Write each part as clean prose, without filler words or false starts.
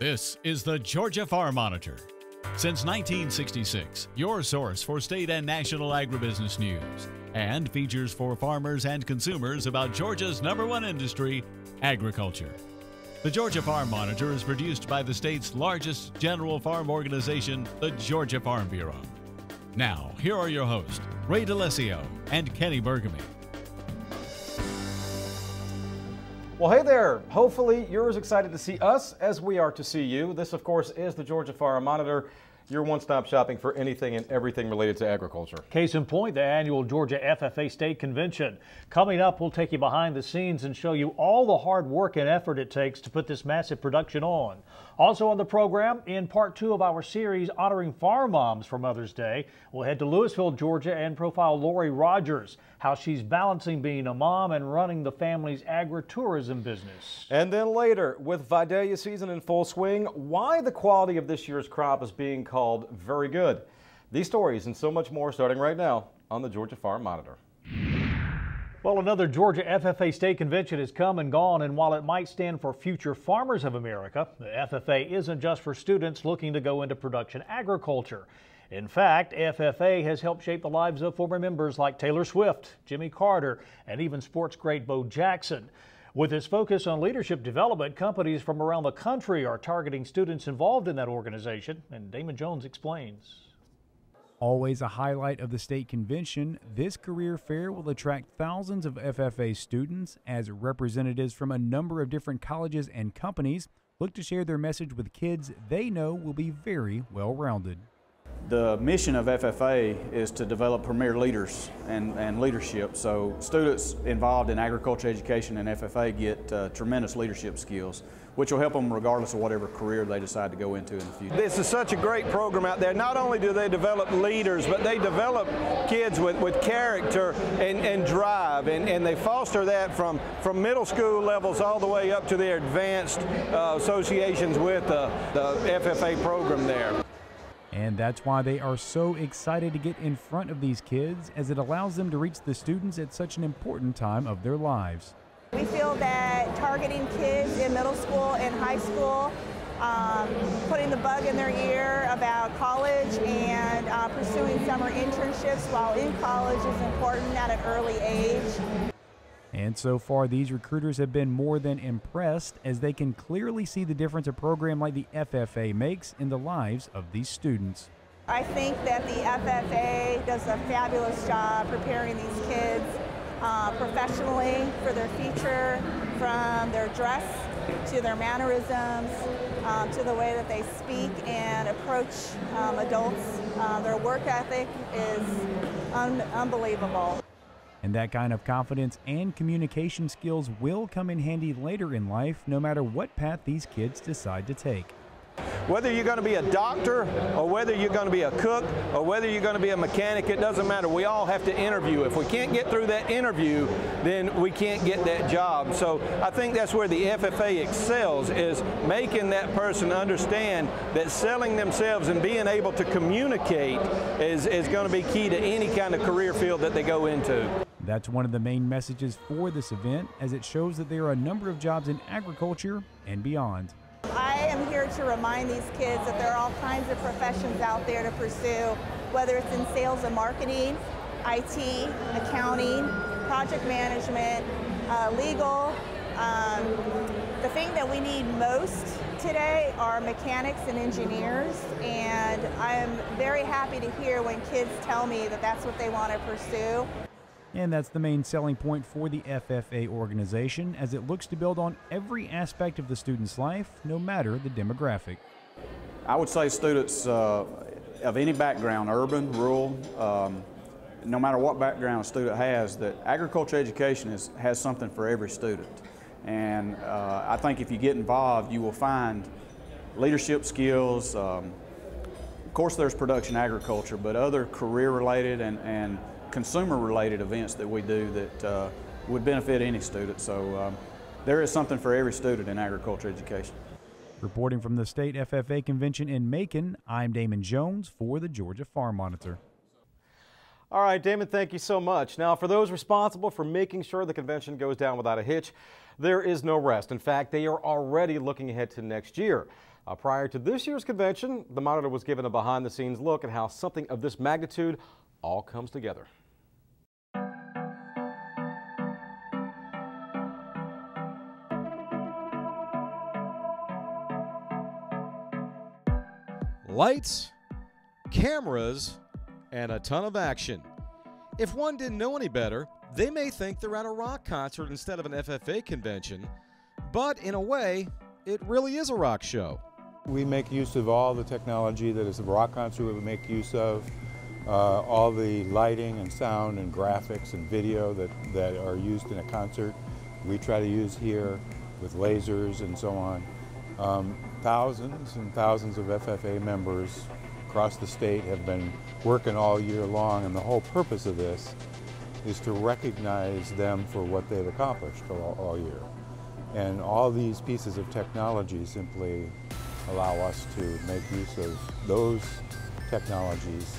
This is the Georgia Farm Monitor. Since 1966, your source for state and national agribusiness news, and features for farmers and consumers about Georgia's #1 industry, agriculture. The Georgia Farm Monitor is produced by the state's largest general farm organization, the Georgia Farm Bureau. Now, here are your hosts, Ray DeLisio and Kenny Bergamy. Well, hey there. Hopefully you're as excited to see us as we are to see you. This, of course, is the Georgia Farm Monitor, your one-stop shopping for anything and everything related to agriculture. Case in point, the annual Georgia FFA State Convention. Coming up, we'll take you behind the scenes and show you all the hard work and effort it takes to put this massive production on. Also on the program, in part 2 of our series honoring farm moms for Mother's Day, we'll head to Louisville, Georgia, and profile Lori Rogers, how she's balancing being a mom and running the family's agritourism business. And then later, with Vidalia season in full swing, why the quality of this year's crop is being called very good. These stories and so much more starting right now on the Georgia Farm Monitor. Well, another Georgia FFA State Convention has come and gone, and while it might stand for Future Farmers of America, the FFA isn't just for students looking to go into production agriculture. In fact, FFA has helped shape the lives of former members like Taylor Swift, Jimmy Carter, and even sports great Bo Jackson. With its focus on leadership development, companies from around the country are targeting students involved in that organization, and Damon Jones explains. Always a highlight of the state convention, this career fair will attract thousands of FFA students as representatives from a number of different colleges and companies look to share their message with kids they know will be very well-rounded. The mission of FFA is to develop premier leaders and leadership, so students involved in agriculture education and FFA get tremendous leadership skills, which will help them regardless of whatever career they decide to go into in the future. This is such a great program out there. Not only do they develop leaders, but they develop kids with character and drive, and they foster that from middle school levels all the way up to their advanced associations with the FFA program there. And that's why they are so excited to get in front of these kids, as it allows them to reach the students at such an important time of their lives. We feel that targeting kids in middle school and high school, putting the bug in their ear about college and pursuing summer internships while in college is important at an early age. And so far, these recruiters have been more than impressed, as they can clearly see the difference a program like the FFA makes in the lives of these students. I think that the FFA does a fabulous job preparing these kids professionally for their future, from their dress to their mannerisms, to the way that they speak and approach adults. Their work ethic is unbelievable. And that kind of confidence and communication skills will come in handy later in life, no matter what path these kids decide to take. Whether you're going to be a doctor, or whether you're going to be a cook, or whether you're going to be a mechanic, it doesn't matter. We all have to interview. If we can't get through that interview, then we can't get that job. So I think that's where the FFA excels, is making that person understand that selling themselves and being able to communicate is going to be key to any kind of career field that they go into. That's one of the main messages for this event, as it shows that there are a number of jobs in agriculture and beyond. I am here to remind these kids that there are all kinds of professions out there to pursue, whether it's in sales and marketing, IT, accounting, project management, legal. The thing that we need most today are mechanics and engineers, and I am very happy to hear when kids tell me that that's what they want to pursue. And that's the main selling point for the FFA organization, as it looks to build on every aspect of the student's life, no matter the demographic. I would say students of any background, urban, rural, no matter what background a student has, that agriculture education has something for every student. And I think if you get involved, you will find leadership skills. Of course, there's production agriculture, but other career-related and consumer-related events that we do that would benefit any student. So there is something for every student in agriculture education. Reporting from the State FFA Convention in Macon, I'm Damon Jones for the Georgia Farm Monitor. All right, Damon, thank you so much. Now, for those responsible for making sure the convention goes down without a hitch, there is no rest. In fact, they are already looking ahead to next year. Prior to this year's convention, the Monitor was given a behind-the-scenes look at how something of this magnitude all comes together. Lights, cameras, and a ton of action. If one didn't know any better, they may think they're at a rock concert instead of an FFA convention, but in a way, it really is a rock show. We make use of all the technology that is a rock concert we make use of, all the lighting and sound and graphics and video that are used in a concert. We try to use here with lasers and so on. Thousands and thousands of FFA members across the state have been working all year long, and the whole purpose of this is to recognize them for what they've accomplished all year. And all these pieces of technology simply allow us to make use of those technologies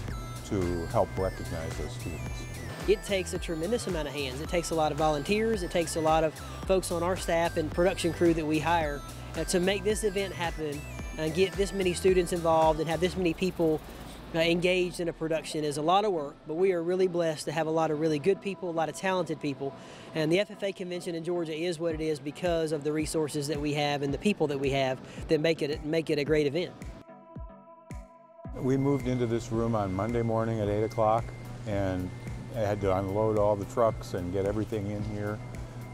to help recognize those students. It takes a tremendous amount of hands. It takes a lot of volunteers. It takes a lot of folks on our staff and production crew that we hire to make this event happen and get this many students involved and have this many people engaged in a production is a lot of work, but we are really blessed to have a lot of really good people, a lot of talented people. And the FFA Convention in Georgia is what it is because of the resources that we have and the people that we have that make it a great event. We moved into this room on Monday morning at 8 o'clock and had to unload all the trucks and get everything in here.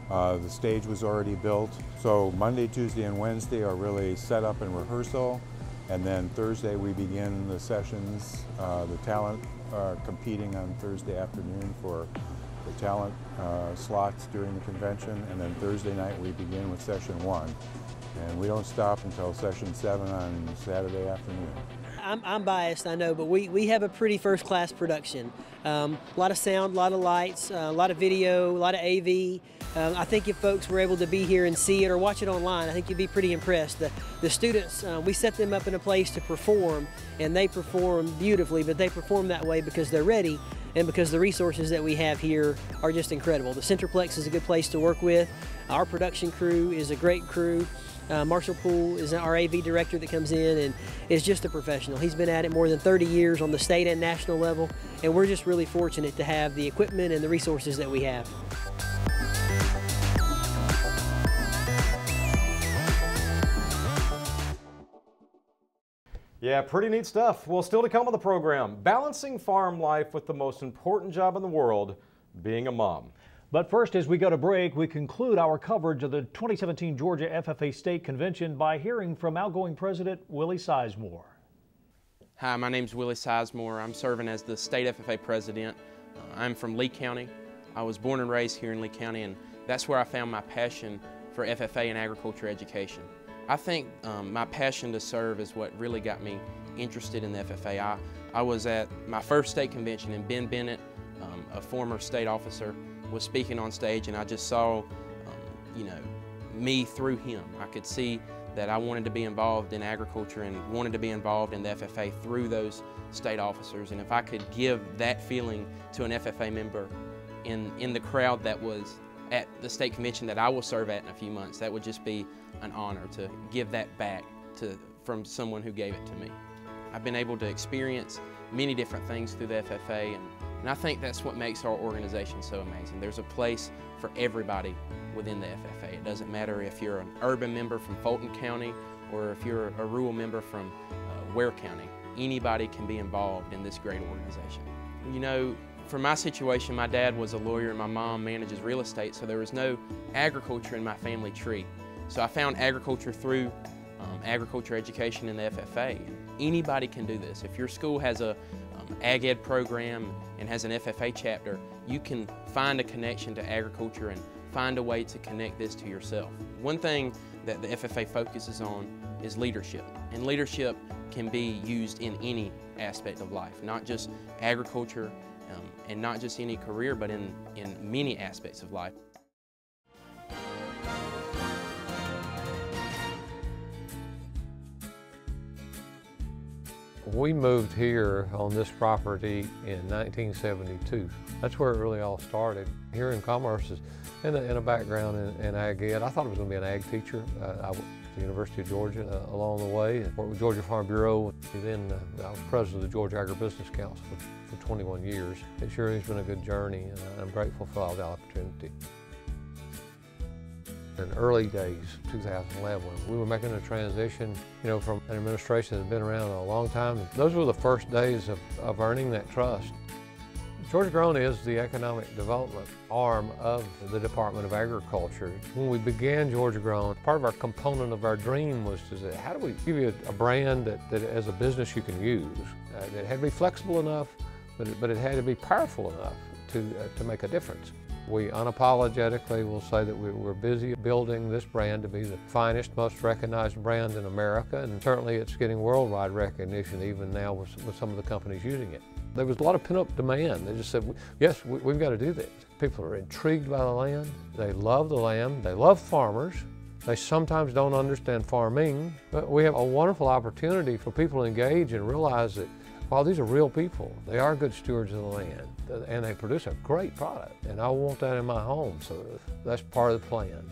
The stage was already built. So Monday, Tuesday, and Wednesday are really set up and rehearsal. And then Thursday we begin the sessions. The talent are competing on Thursday afternoon for the talent slots during the convention. And then Thursday night we begin with session 1. And we don't stop until session 7 on Saturday afternoon. I'm biased, I know, but we have a pretty first-class production. A lot of sound, a lot of lights, a lot of video, a lot of AV. I think if folks were able to be here and see it or watch it online, I think you'd be pretty impressed. The students, we set them up in a place to perform, and they perform beautifully, but they perform that way because they're ready and because the resources that we have here are just incredible. The Centerplex is a good place to work with. Our production crew is a great crew. Marshall Poole is our AV director that comes in and is just a professional. He's been at it more than 30 years on the state and national level, and we're just really fortunate to have the equipment and the resources that we have. Yeah, pretty neat stuff. Well, still to come on the program, balancing farm life with the most important job in the world, being a mom. But first, as we go to break, we conclude our coverage of the 2017 Georgia FFA State Convention by hearing from outgoing President Willie Sizemore. Hi, my name is Willie Sizemore. I'm serving as the State FFA President. I'm from Lee County. I was born and raised here in Lee County, and that's where I found my passion for FFA and agriculture education. I think my passion to serve is what really got me interested in the FFA. I was at my first state convention, and Ben Bennett, a former state officer, was speaking on stage, and I just saw, me through him. I could see that I wanted to be involved in agriculture and wanted to be involved in the FFA through those state officers. And if I could give that feeling to an FFA member in the crowd that was at the state convention that I will serve at in a few months, that would just be an honor to give that back from someone who gave it to me. I've been able to experience many different things through the FFA, and I think that's what makes our organization so amazing. There's a place for everybody within the FFA. It doesn't matter if you're an urban member from Fulton County or if you're a rural member from Ware County. Anybody can be involved in this great organization. You know, for my situation, my dad was a lawyer and my mom manages real estate, so there was no agriculture in my family tree. So I found agriculture through agriculture education in the FFA. Anybody can do this. If your school has a Ag Ed program and has an FFA chapter, you can find a connection to agriculture and find a way to connect this to yourself. One thing that the FFA focuses on is leadership, and leadership can be used in any aspect of life, not just agriculture and not just any career, but in many aspects of life. We moved here on this property in 1972. That's where it really all started. Here in Commerce is in a background in ag ed. I thought I was going to be an ag teacher. I went to the University of Georgia along the way and worked with Georgia Farm Bureau. Then I was president of the Georgia Agribusiness Council for 21 years. It sure has been a good journey, and I'm grateful for all the opportunity. In the early days, 2011, we were making a transition, from an administration that had been around a long time. Those were the first days of earning that trust. Georgia Grown is the economic development arm of the Department of Agriculture. When we began Georgia Grown, part of our component of our dream was to say, how do we give you a brand that as a business you can use? It had to be flexible enough, but it had to be powerful enough to make a difference. We unapologetically will say that we're busy building this brand to be the finest, most recognized brand in America, and certainly it's getting worldwide recognition even now with some of the companies using it. There was a lot of pent-up demand. They just said, yes, we've got to do this. People are intrigued by the land. They love the land. They love farmers. They sometimes don't understand farming, but we have a wonderful opportunity for people to engage and realize that, wow, these are real people. They are good stewards of the land, and they produce a great product, and I want that in my home, so that's part of the plan.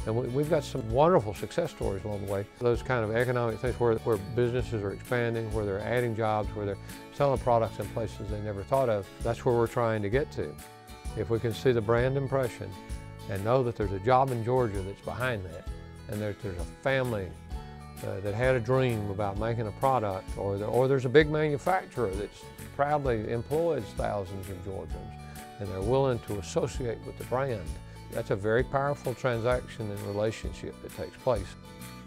And we've got some wonderful success stories along the way. Those kind of economic things where businesses are expanding, where they're adding jobs, where they're selling products in places they never thought of, that's where we're trying to get to. If we can see the brand impression and know that there's a job in Georgia that's behind that, and there's a family that had a dream about making a product, or there's a big manufacturer that's proudly employs thousands of Georgians, and they're willing to associate with the brand. That's a very powerful transaction and relationship that takes place.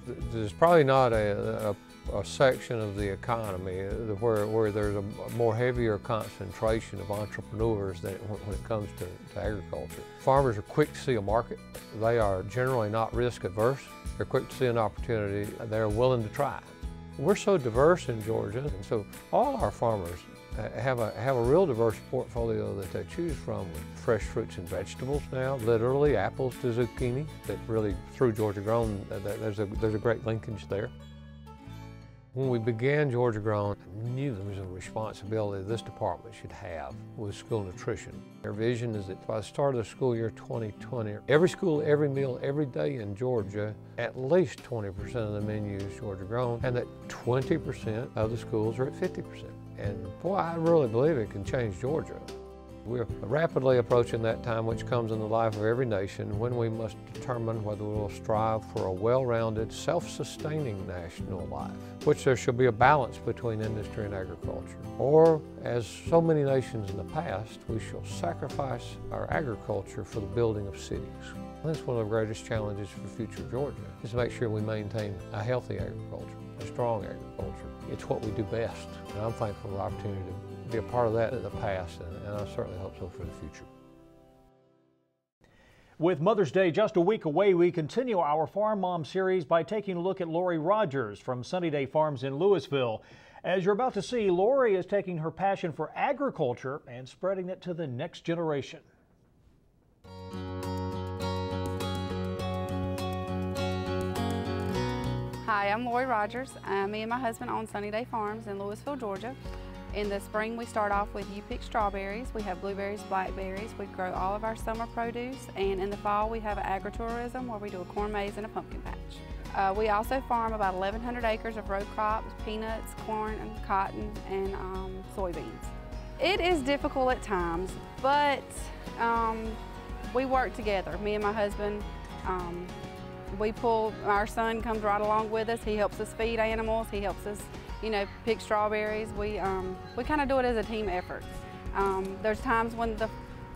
There's probably not a section of the economy where there's a more heavier concentration of entrepreneurs than when it comes to agriculture. Farmers are quick to see a market. They are generally not risk adverse. They're quick to see an opportunity. They're willing to try. We're so diverse in Georgia, and so all our farmers have a real diverse portfolio that they choose from, with fresh fruits and vegetables now, literally apples to zucchini, that really, through Georgia Grown, there's a great linkage there. When we began Georgia Grown, I knew there was a responsibility this department should have with school nutrition. Our vision is that by the start of the school year 2020, every school, every meal, every day in Georgia, at least 20% of the menu is Georgia Grown, and that 20% of the schools are at 50%. And boy, I really believe it can change Georgia. We're rapidly approaching that time which comes in the life of every nation when we must determine whether we will strive for a well-rounded, self-sustaining national life, which there shall be a balance between industry and agriculture. Or, as so many nations in the past, we shall sacrifice our agriculture for the building of cities. That's one of the greatest challenges for future Georgia, is to make sure we maintain a healthy agriculture, a strong agriculture. It's what we do best, and I'm thankful for the opportunity to be a part of that in the past, and I certainly hope so for the future. With Mother's Day just a week away, we continue our Farm Mom series by taking a look at Lori Rogers from Sunny Day Farms in Louisville. As you're about to see, Lori is taking her passion for agriculture and spreading it to the next generation. Hi, I'm Lori Rogers. Me and my husband own Sunny Day Farms in Louisville, Georgia. In the spring, we start off with you-pick strawberries. We have blueberries, blackberries. We grow all of our summer produce. And in the fall, we have agritourism where we do a corn maze and a pumpkin patch. We also farm about 1,100 acres of row crops, peanuts, corn, and cotton, and soybeans. It is difficult at times, but we work together, me and my husband. Our son comes right along with us. He helps us feed animals. He helps us, pick strawberries. We kind of do it as a team effort. There's times when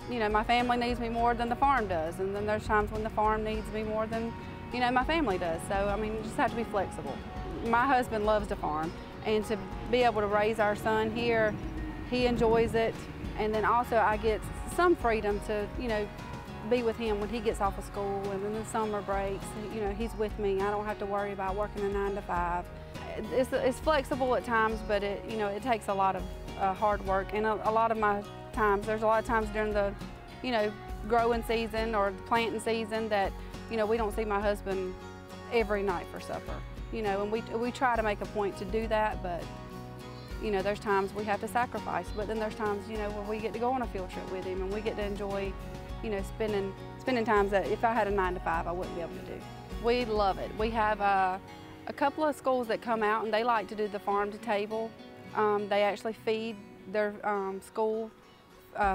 my family needs me more than the farm does, and then there's times when the farm needs me more than, my family does. So, you just have to be flexible. My husband loves to farm, and to be able to raise our son here, he enjoys it. And then also I get some freedom to, be with him when he gets off of school, and then the summer breaks, he's with me. I don't have to worry about working a 9 to 5. It's flexible at times, but it takes a lot of hard work, and a lot of my times, there's a lot of times during the, growing season or planting season that, we don't see my husband every night for supper. you know, and we try to make a point to do that, but you know, there's times we have to sacrifice, but then there's times, you know, where we get to go on a field trip with him and we get to enjoy, you know, spending times that if I had a 9 to 5, I wouldn't be able to do. We love it. We have a couple of schools that come out and they like to do the farm to table. They actually feed their school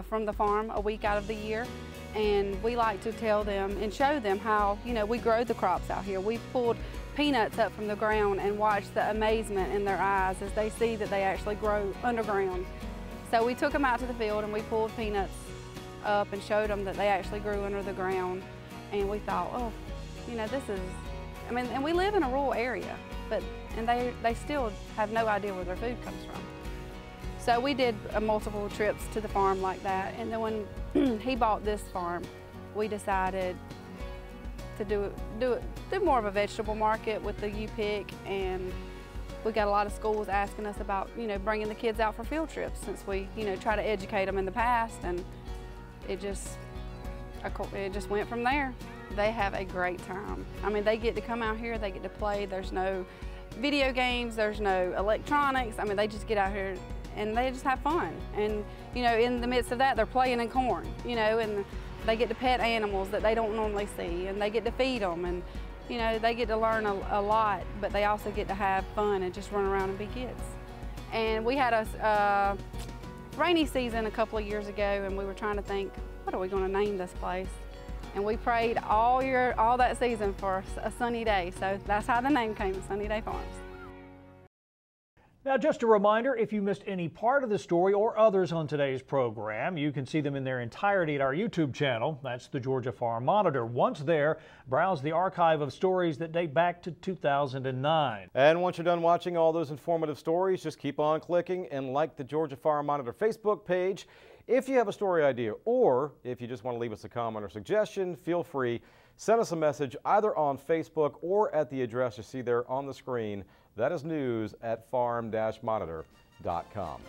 from the farm a week out of the year, and we like to tell them and show them how, you know, we grow the crops out here. We pulled peanuts up from the ground and watch the amazement in their eyes as they see that they actually grow underground. So we took them out to the field and we pulled peanuts up and showed them that they actually grew under the ground, and we thought, oh, you know, this is, I mean, and we live in a rural area, and they still have no idea where their food comes from. So we did multiple trips to the farm like that, and then when he bought this farm, we decided to do more of a vegetable market with the U-Pick, and we got a lot of schools asking us about, you know, bringing the kids out for field trips since we, you know, try to educate them in the past, and it just went from there. They have a great time. I mean, they get to come out here, they get to play. There's no video games, there's no electronics. I mean, they just get out here and they just have fun. And, you know, in the midst of that, they're playing in corn, you know, and they get to pet animals that they don't normally see, and they get to feed them, and, you know, they get to learn a lot, but they also get to have fun and just run around and be kids. And we had a rainy season a couple of years ago, and we were trying to think, what are we going to name this place? And we prayed all that season for a sunny day, so that's how the name came, Sunny Day Farms. Now, just a reminder, if you missed any part of the story or others on today's program, you can see them in their entirety at our YouTube channel. That's the Georgia Farm Monitor. Once there, browse the archive of stories that date back to 2009. And once you're done watching all those informative stories, just keep on clicking and like the Georgia Farm Monitor Facebook page. If you have a story idea, or if you just want to leave us a comment or suggestion, feel free. Send us a message either on Facebook or at the address you see there on the screen. That is news@farm-monitor.com.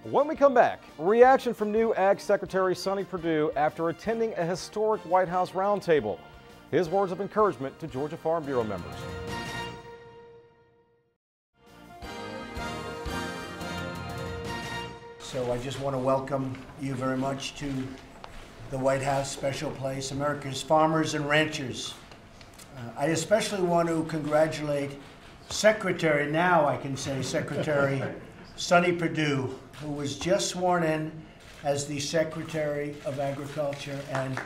When we come back, reaction from new Ag Secretary Sonny Perdue after attending a historic White House roundtable. His words of encouragement to Georgia Farm Bureau members. So I just want to welcome you very much to the White House special place, America's farmers and ranchers. I especially want to congratulate Secretary, now I can say Secretary Sonny Perdue, who was just sworn in as the Secretary of Agriculture. And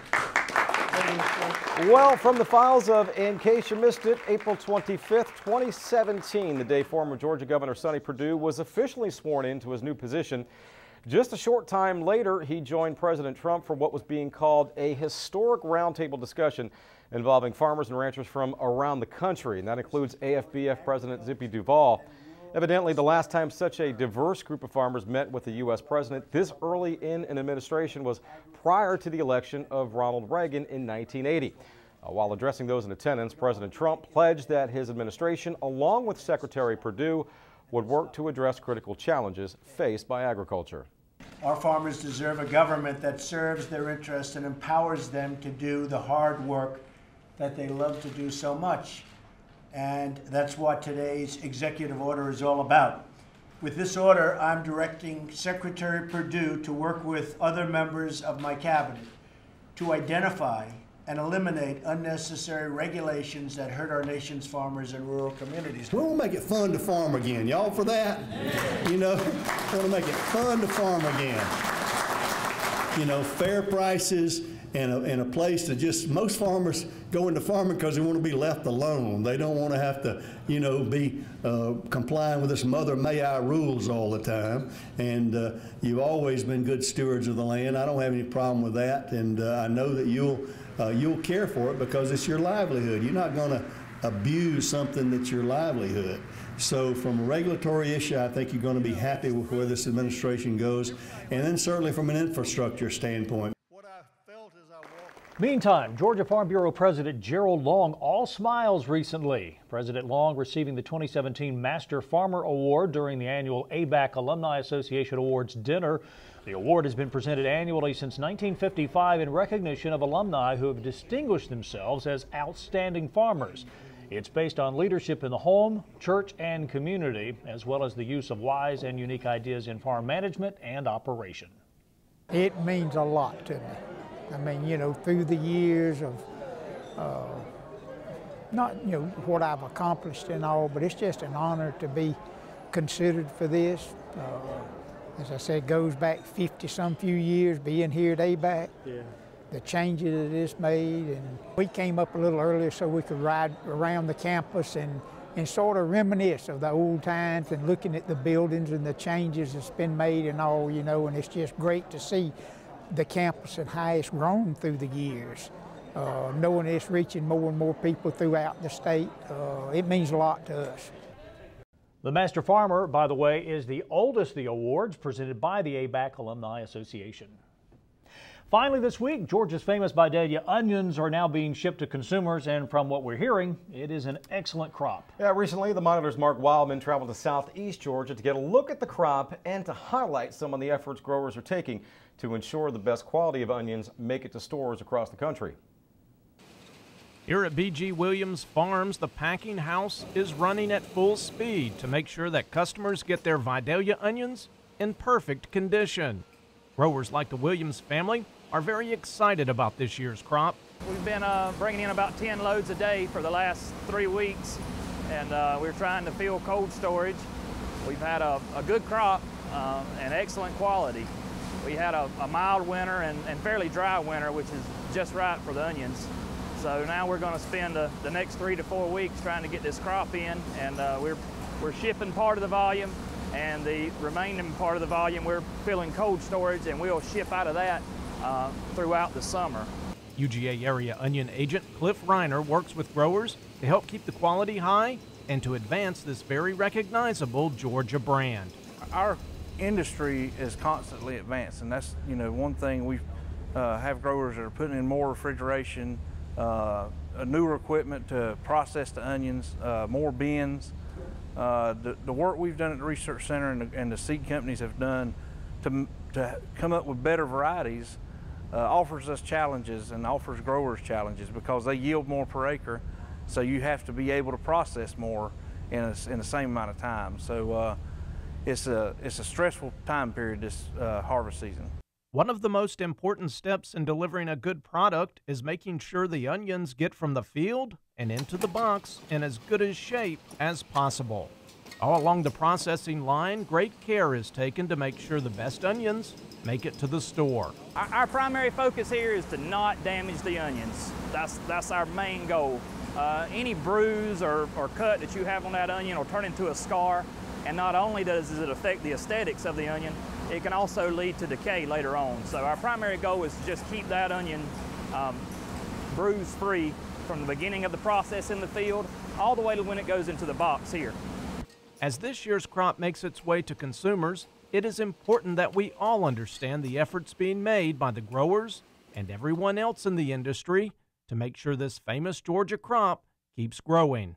well, from the files of, in case you missed it, April 25th, 2017, the day former Georgia Governor Sonny Perdue was officially sworn into his new position. Just a short time later, he joined President Trump for what was being called a historic roundtable discussion involving farmers and ranchers from around the country, and that includes AFBF President Zippy Duvall. Evidently, the last time such a diverse group of farmers met with the U.S. president this early in an administration was prior to the election of Ronald Reagan in 1980. While addressing those in attendance, President Trump pledged that his administration, along with Secretary Perdue, would work to address critical challenges faced by agriculture. Our farmers deserve a government that serves their interests and empowers them to do the hard work that they love to do so much. And that's what today's executive order is all about. With this order, I'm directing Secretary Perdue to work with other members of my cabinet to identify and eliminate unnecessary regulations that hurt our nation's farmers and rural communities. We want to make it fun to farm again. Y'all for that? You know, we want to make it fun to farm again. You know, fair prices and a place to just, most farmers go into farming because they want to be left alone. They don't want to have to, you know, be complying with this Mother May I rules all the time. And you've always been good stewards of the land. I don't have any problem with that. And I know that you'll care for it because it's your livelihood. You're not going to abuse something that's your livelihood. So from a regulatory issue, I think you're going to be happy with where this administration goes. And then certainly from an infrastructure standpoint. Meantime, Georgia Farm Bureau President Gerald Long all smiles recently. President Long receiving the 2017 Master Farmer Award during the annual ABAC Alumni Association Awards dinner. The award has been presented annually since 1955 in recognition of alumni who have distinguished themselves as outstanding farmers. It's based on leadership in the home, church, and community, as well as the use of wise and unique ideas in farm management and operation. It means a lot to me. I mean, you know, through the years of not, you know, what I've accomplished and all, but it's just an honor to be considered for this. As I said, goes back 50-some few years being here at ABAC. Yeah. The changes that it's made, and we came up a little earlier so we could ride around the campus and sort of reminisce of the old times and looking at the buildings and the changes that's been made and all, you know, and it's just great to see the campus and how it's grown through the years. Knowing it's reaching more and more people throughout the state, it means a lot to us. The Master Farmer, by the way, is the oldest of the awards presented by the ABAC Alumni Association. Finally this week, Georgia's famous Vidalia onions are now being shipped to consumers, and from what we're hearing, it is an excellent crop. Yeah, recently the Monitor's Mark Wildman traveled to southeast Georgia to get a look at the crop and to highlight some of the efforts growers are taking to ensure the best quality of onions make it to stores across the country. Here at B.G. Williams Farms, the packing house is running at full speed to make sure that customers get their Vidalia onions in perfect condition. Growers like the Williams family are very excited about this year's crop. We've been bringing in about 10 loads a day for the last 3 weeks, and we're trying to fill cold storage. We've had a good crop and excellent quality. We had a mild winter and fairly dry winter, which is just right for the onions. So now we're going to spend the next 3 to 4 weeks trying to get this crop in, and we're shipping part of the volume, and the remaining part of the volume we're filling cold storage, and we'll ship out of that throughout the summer. UGA area onion agent Cliff Reiner works with growers to help keep the quality high and to advance this very recognizable Georgia brand. Our industry is constantly advancing. That's, you know, one thing. We have growers that are putting in more refrigeration, newer equipment to process the onions, more bins. The work we've done at the research center and the seed companies have done to come up with better varieties offers us challenges and offers growers challenges because they yield more per acre, so you have to be able to process more in the same amount of time. So it's a stressful time period this harvest season. One of the most important steps in delivering a good product is making sure the onions get from the field and into the box in as good a shape as possible. All along the processing line, great care is taken to make sure the best onions make it to the store. Our primary focus here is to not damage the onions. That's our main goal. Any bruise or cut that you have on that onion will turn into a scar, and not only does it affect the aesthetics of the onion, it can also lead to decay later on. So our primary goal is to just keep that onion bruise-free from the beginning of the process in the field all the way to when it goes into the box here. As this year's crop makes its way to consumers, it is important that we all understand the efforts being made by the growers and everyone else in the industry to make sure this famous Georgia crop keeps growing.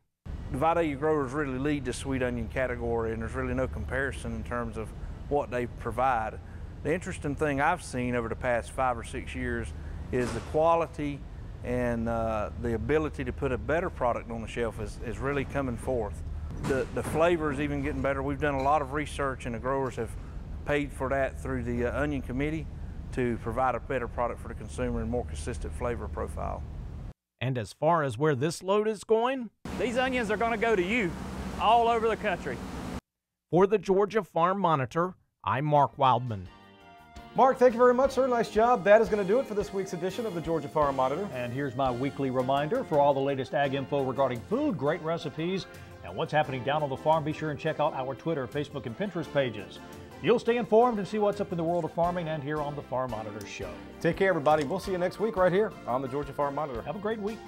The Vidalia growers really lead the sweet onion category, and there's really no comparison in terms of what they provide. The interesting thing I've seen over the past 5 or 6 years is the quality and the ability to put a better product on the shelf is really coming forth. The flavor is even getting better. We've done a lot of research, and the growers have paid for that through the Onion Committee to provide a better product for the consumer and more consistent flavor profile. And as far as where this load is going, these onions are going to go to you all over the country. For the Georgia Farm Monitor, I'm Mark Wildman. Mark, thank you very much, sir. Nice job. That is going to do it for this week's edition of the Georgia Farm Monitor. And here's my weekly reminder for all the latest ag info regarding food, great recipes, and what's happening down on the farm. Be sure and check out our Twitter, Facebook, and Pinterest pages. You'll stay informed and see what's up in the world of farming and here on the Farm Monitor Show. Take care, everybody. We'll see you next week right here on the Georgia Farm Monitor. Have a great week.